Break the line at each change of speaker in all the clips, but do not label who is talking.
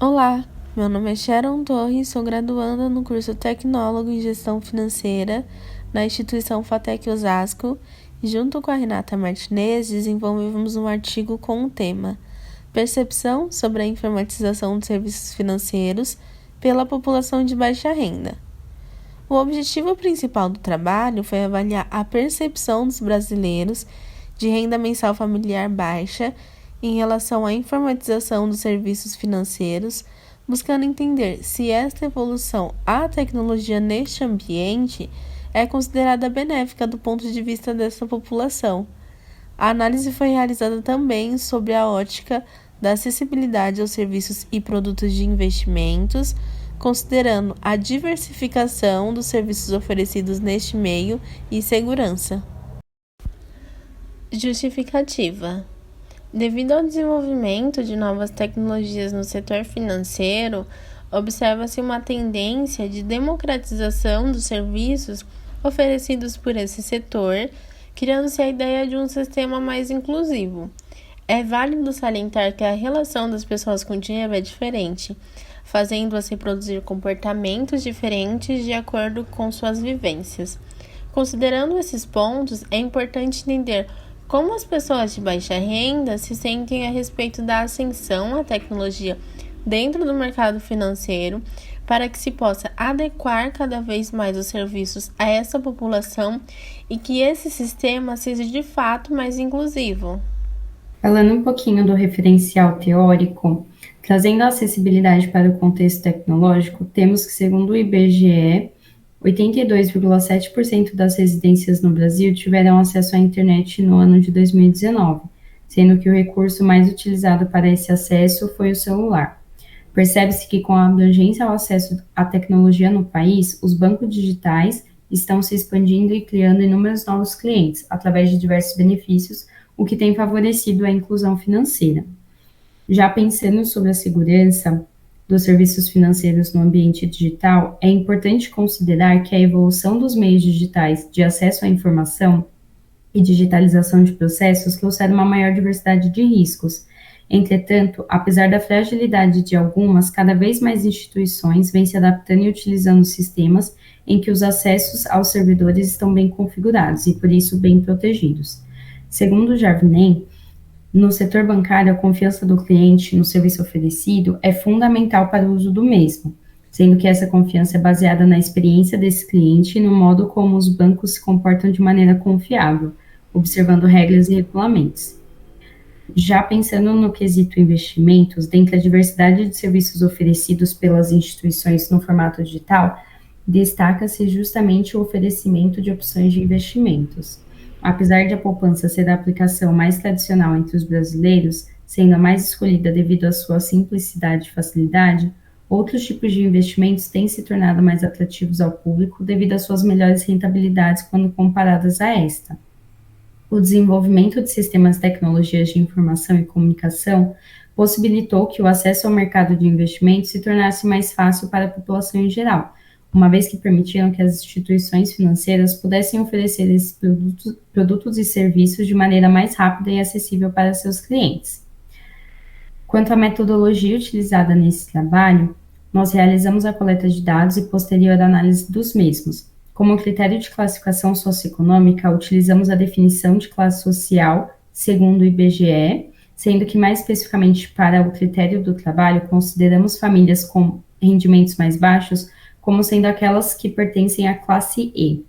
Olá, meu nome é Sharon Torres, sou graduanda no curso Tecnólogo em Gestão Financeira na instituição FATEC Osasco e junto com a Renata Martinez desenvolvemos um artigo com o tema Percepção sobre a informatização dos serviços financeiros pela população de baixa renda. O objetivo principal do trabalho foi avaliar a percepção dos brasileiros de renda mensal familiar baixa em relação à informatização dos serviços financeiros, buscando entender se esta evolução à tecnologia neste ambiente é considerada benéfica do ponto de vista dessa população. A análise foi realizada também sob a ótica da acessibilidade aos serviços e produtos de investimentos, considerando a diversificação dos serviços oferecidos neste meio e segurança. Justificativa. Devido ao desenvolvimento de novas tecnologias no setor financeiro, observa-se uma tendência de democratização dos serviços oferecidos por esse setor, criando-se a ideia de um sistema mais inclusivo. É válido salientar que a relação das pessoas com o dinheiro é diferente, fazendo-as reproduzir comportamentos diferentes de acordo com suas vivências. Considerando esses pontos, é importante entender como as pessoas de baixa renda se sentem a respeito da ascensão à tecnologia dentro do mercado financeiro, para que se possa adequar cada vez mais os serviços a essa população e que esse sistema seja de fato mais inclusivo.
Falando um pouquinho do referencial teórico, trazendo a acessibilidade para o contexto tecnológico, temos que, segundo o IBGE, 82,7% das residências no Brasil tiveram acesso à internet no ano de 2019, sendo que o recurso mais utilizado para esse acesso foi o celular. Percebe-se que, com a abrangência ao acesso à tecnologia no país, os bancos digitais estão se expandindo e criando inúmeros novos clientes, através de diversos benefícios, o que tem favorecido a inclusão financeira. Já pensando sobre a segurança dos serviços financeiros no ambiente digital, é importante considerar que a evolução dos meios digitais de acesso à informação e digitalização de processos trouxeram uma maior diversidade de riscos. Entretanto, apesar da fragilidade de algumas, cada vez mais instituições vêm se adaptando e utilizando sistemas em que os acessos aos servidores estão bem configurados e, por isso, bem protegidos. Segundo Jarvinen, no setor bancário, a confiança do cliente no serviço oferecido é fundamental para o uso do mesmo, sendo que essa confiança é baseada na experiência desse cliente e no modo como os bancos se comportam de maneira confiável, observando regras e regulamentos. Já pensando no quesito investimentos, dentre a diversidade de serviços oferecidos pelas instituições no formato digital, destaca-se justamente o oferecimento de opções de investimentos. Apesar de a poupança ser a aplicação mais tradicional entre os brasileiros, sendo a mais escolhida devido à sua simplicidade e facilidade, outros tipos de investimentos têm se tornado mais atrativos ao público devido às suas melhores rentabilidades quando comparadas a esta. O desenvolvimento de sistemas de tecnologias de informação e comunicação possibilitou que o acesso ao mercado de investimentos se tornasse mais fácil para a população em geral, uma vez que permitiram que as instituições financeiras pudessem oferecer esses produtos e serviços de maneira mais rápida e acessível para seus clientes. Quanto à metodologia utilizada nesse trabalho, nós realizamos a coleta de dados e posterior análise dos mesmos. Como critério de classificação socioeconômica, utilizamos a definição de classe social segundo o IBGE, sendo que mais especificamente para o critério do trabalho, consideramos famílias com rendimentos mais baixos como sendo aquelas que pertencem à classe E,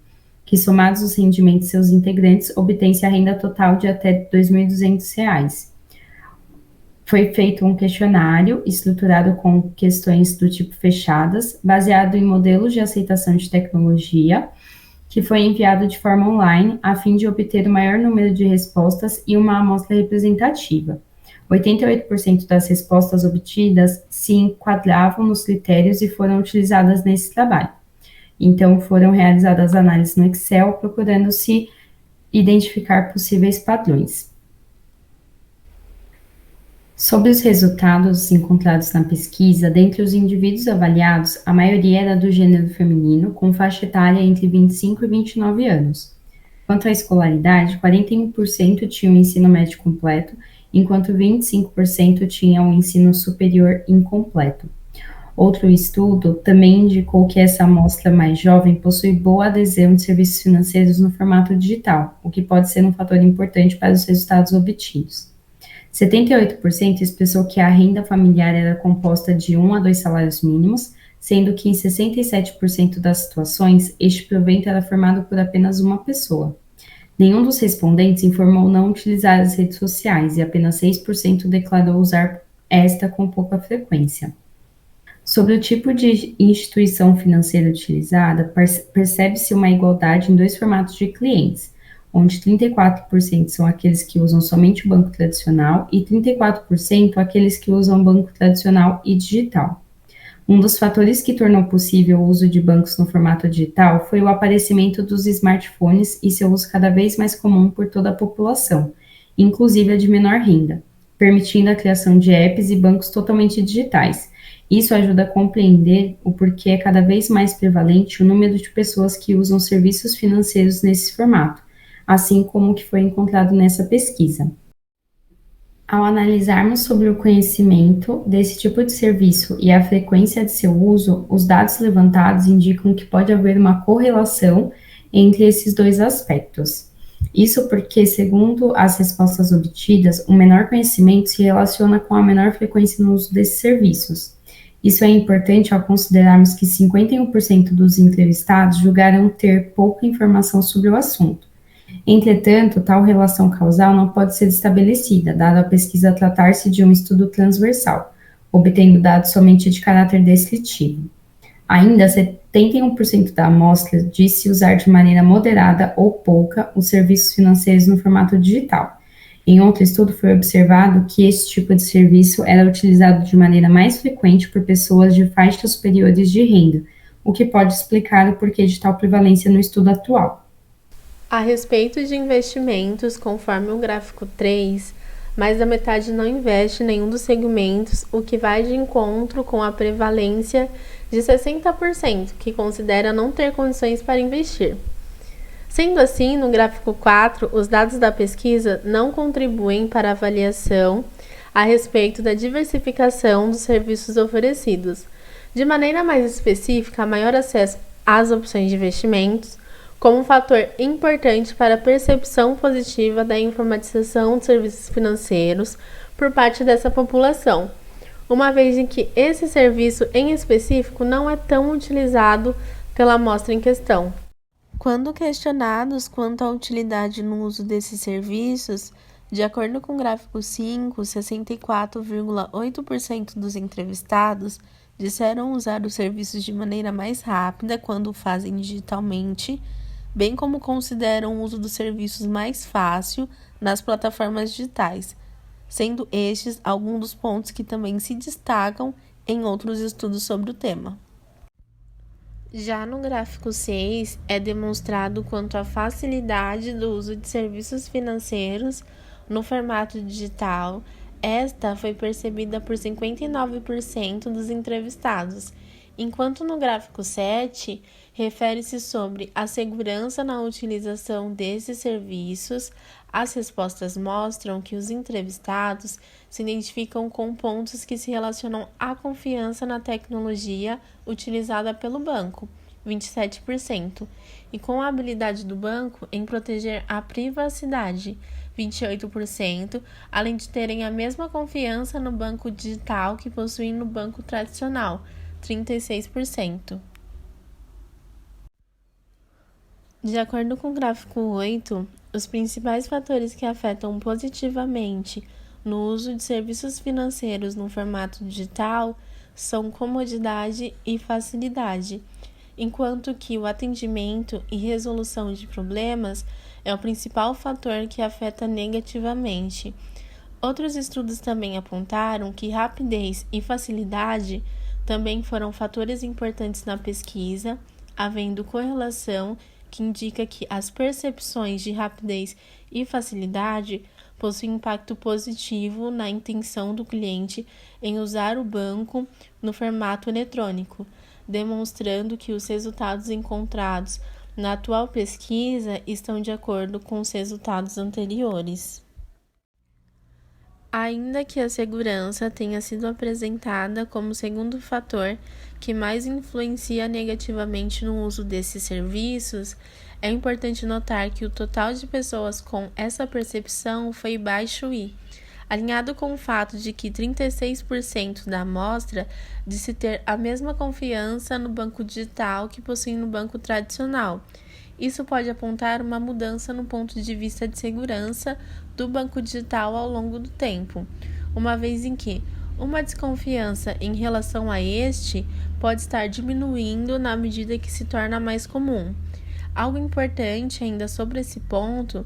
que somados os rendimentos de seus integrantes, obtém-se a renda total de até R$ 2.200. Foi feito um questionário estruturado com questões do tipo fechadas, baseado em modelos de aceitação de tecnologia, que foi enviado de forma online, a fim de obter o maior número de respostas e uma amostra representativa. 88% das respostas obtidas se enquadravam nos critérios e foram utilizadas nesse trabalho. Então, foram realizadas análises no Excel, procurando-se identificar possíveis padrões. Sobre os resultados encontrados na pesquisa, dentre os indivíduos avaliados, a maioria era do gênero feminino, com faixa etária entre 25 e 29 anos. Quanto à escolaridade, 41% tinham ensino médio completo enquanto 25% tinham o ensino superior incompleto. Outro estudo também indicou que essa amostra mais jovem possui boa adesão de serviços financeiros no formato digital, o que pode ser um fator importante para os resultados obtidos. 78% expressou que a renda familiar era composta de 1 a 2 salários mínimos, sendo que em 67% das situações este provento era formado por apenas uma pessoa. Nenhum dos respondentes informou não utilizar as redes sociais e apenas 6% declarou usar esta com pouca frequência. Sobre o tipo de instituição financeira utilizada, percebe-se uma igualdade em dois formatos de clientes, onde 34% são aqueles que usam somente o banco tradicional e 34% aqueles que usam o banco tradicional e digital. Um dos fatores que tornou possível o uso de bancos no formato digital foi o aparecimento dos smartphones e seu uso cada vez mais comum por toda a população, inclusive a de menor renda, permitindo a criação de apps e bancos totalmente digitais. Isso ajuda a compreender o porquê é cada vez mais prevalente o número de pessoas que usam serviços financeiros nesse formato, assim como o que foi encontrado nessa pesquisa. Ao analisarmos sobre o conhecimento desse tipo de serviço e a frequência de seu uso, os dados levantados indicam que pode haver uma correlação entre esses dois aspectos. Isso porque, segundo as respostas obtidas, o menor conhecimento se relaciona com a menor frequência no uso desses serviços. Isso é importante ao considerarmos que 51% dos entrevistados julgaram ter pouca informação sobre o assunto. Entretanto, tal relação causal não pode ser estabelecida, dado a pesquisa tratar-se de um estudo transversal, obtendo dados somente de caráter descritivo. Ainda, 71% da amostra disse usar de maneira moderada ou pouca os serviços financeiros no formato digital. Em outro estudo, foi observado que esse tipo de serviço era utilizado de maneira mais frequente por pessoas de faixas superiores de renda, o que pode explicar o porquê de tal prevalência no estudo atual.
A respeito de investimentos, conforme o gráfico 3, mais da metade não investe em nenhum dos segmentos, o que vai de encontro com a prevalência de 60%, que considera não ter condições para investir. Sendo assim, no gráfico 4, os dados da pesquisa não contribuem para a avaliação a respeito da diversificação dos serviços oferecidos. De maneira mais específica, maior acesso às opções de investimentos, como um fator importante para a percepção positiva da informatização de serviços financeiros por parte dessa população, uma vez em que esse serviço em específico não é tão utilizado pela amostra em questão. Quando questionados quanto à utilidade no uso desses serviços, de acordo com o gráfico 5, 64,8% dos entrevistados disseram usar os serviços de maneira mais rápida quando o fazem digitalmente, bem como consideram o uso dos serviços mais fácil nas plataformas digitais, sendo estes alguns dos pontos que também se destacam em outros estudos sobre o tema. Já no gráfico 6, é demonstrado quanto à facilidade do uso de serviços financeiros no formato digital. Esta foi percebida por 59% dos entrevistados, enquanto no gráfico 7, refere-se sobre a segurança na utilização desses serviços. As respostas mostram que os entrevistados se identificam com pontos que se relacionam à confiança na tecnologia utilizada pelo banco, 27%, e com a habilidade do banco em proteger a privacidade, 28%, além de terem a mesma confiança no banco digital que possuem no banco tradicional, 36%. De acordo com o gráfico 8, os principais fatores que afetam positivamente no uso de serviços financeiros no formato digital são comodidade e facilidade, enquanto que o atendimento e resolução de problemas é o principal fator que afeta negativamente. Outros estudos também apontaram que rapidez e facilidade também foram fatores importantes na pesquisa, havendo correlação que indica que as percepções de rapidez e facilidade possuem impacto positivo na intenção do cliente em usar o banco no formato eletrônico, demonstrando que os resultados encontrados na atual pesquisa estão de acordo com os resultados anteriores. Ainda que a segurança tenha sido apresentada como o segundo fator que mais influencia negativamente no uso desses serviços, é importante notar que o total de pessoas com essa percepção foi baixo e, alinhado com o fato de que 36% da amostra disse ter a mesma confiança no banco digital que possui no banco tradicional. Isso pode apontar uma mudança no ponto de vista de segurança do banco digital ao longo do tempo, uma vez em que uma desconfiança em relação a este pode estar diminuindo na medida que se torna mais comum. Algo importante ainda sobre esse ponto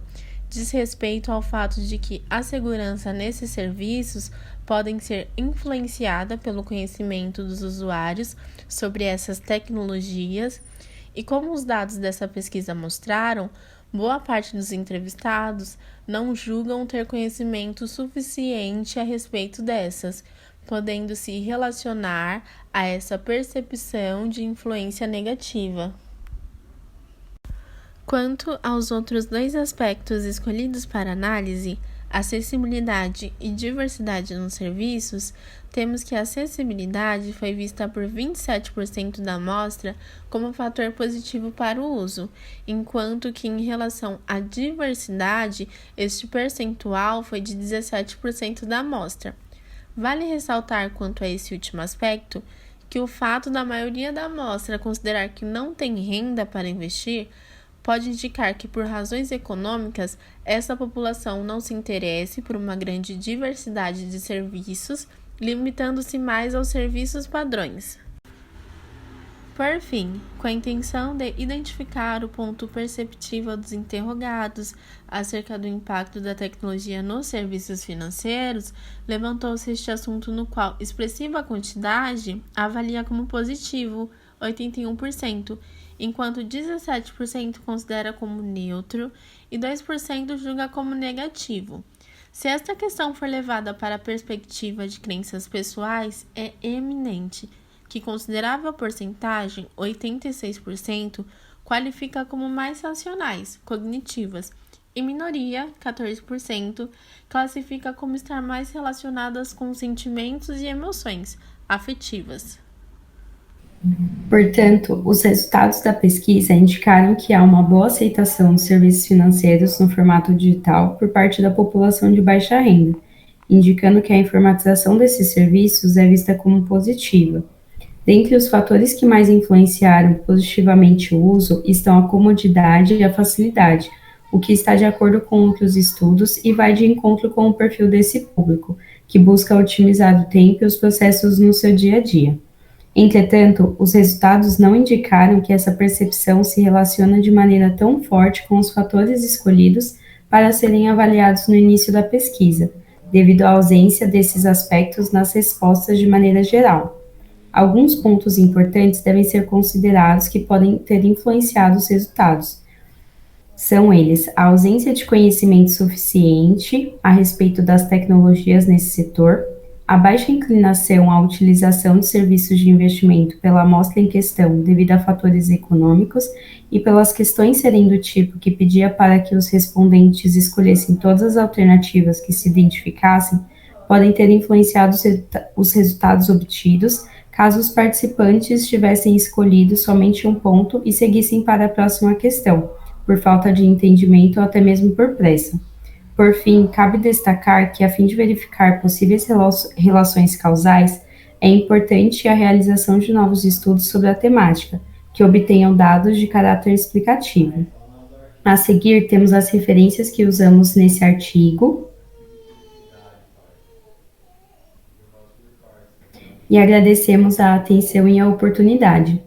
diz respeito ao fato de que a segurança nesses serviços podem ser influenciada pelo conhecimento dos usuários sobre essas tecnologias e, como os dados dessa pesquisa mostraram, boa parte dos entrevistados não julgam ter conhecimento suficiente a respeito dessas, podendo se relacionar a essa percepção de influência negativa. Quanto aos outros dois aspectos escolhidos para análise, acessibilidade e diversidade nos serviços, temos que a acessibilidade foi vista por 27% da amostra como fator positivo para o uso, enquanto que em relação à diversidade, este percentual foi de 17% da amostra. Vale ressaltar quanto a esse último aspecto que o fato da maioria da amostra considerar que não tem renda para investir pode indicar que, por razões econômicas, essa população não se interesse por uma grande diversidade de serviços, limitando-se mais aos serviços padrões. Por fim, com a intenção de identificar o ponto perceptível dos interrogados acerca do impacto da tecnologia nos serviços financeiros, levantou-se este assunto no qual expressiva quantidade avalia como positivo, 81%, enquanto 17% considera como neutro e 2% julga como negativo. Se esta questão for levada para a perspectiva de crenças pessoais, é eminente que considerável porcentagem, 86%, qualifica como mais racionais, cognitivas, e minoria, 14%, classifica como estar mais relacionadas com sentimentos e emoções, afetivas.
Portanto, os resultados da pesquisa indicaram que há uma boa aceitação dos serviços financeiros no formato digital por parte da população de baixa renda, indicando que a informatização desses serviços é vista como positiva. Dentre os fatores que mais influenciaram positivamente o uso estão a comodidade e a facilidade, o que está de acordo com outros estudos e vai de encontro com o perfil desse público, que busca otimizar o tempo e os processos no seu dia a dia. Entretanto, os resultados não indicaram que essa percepção se relaciona de maneira tão forte com os fatores escolhidos para serem avaliados no início da pesquisa, devido à ausência desses aspectos nas respostas de maneira geral. Alguns pontos importantes devem ser considerados que podem ter influenciado os resultados. São eles a ausência de conhecimento suficiente a respeito das tecnologias nesse setor, a baixa inclinação à utilização de serviços de investimento pela amostra em questão devido a fatores econômicos e pelas questões serem do tipo que pedia para que os respondentes escolhessem todas as alternativas que se identificassem, podem ter influenciado os resultados obtidos, caso os participantes tivessem escolhido somente um ponto e seguissem para a próxima questão, por falta de entendimento ou até mesmo por pressa. Por fim, cabe destacar que, a fim de verificar possíveis relações causais, é importante a realização de novos estudos sobre a temática, que obtenham dados de caráter explicativo. A seguir, temos as referências que usamos nesse artigo. E agradecemos a atenção e a oportunidade.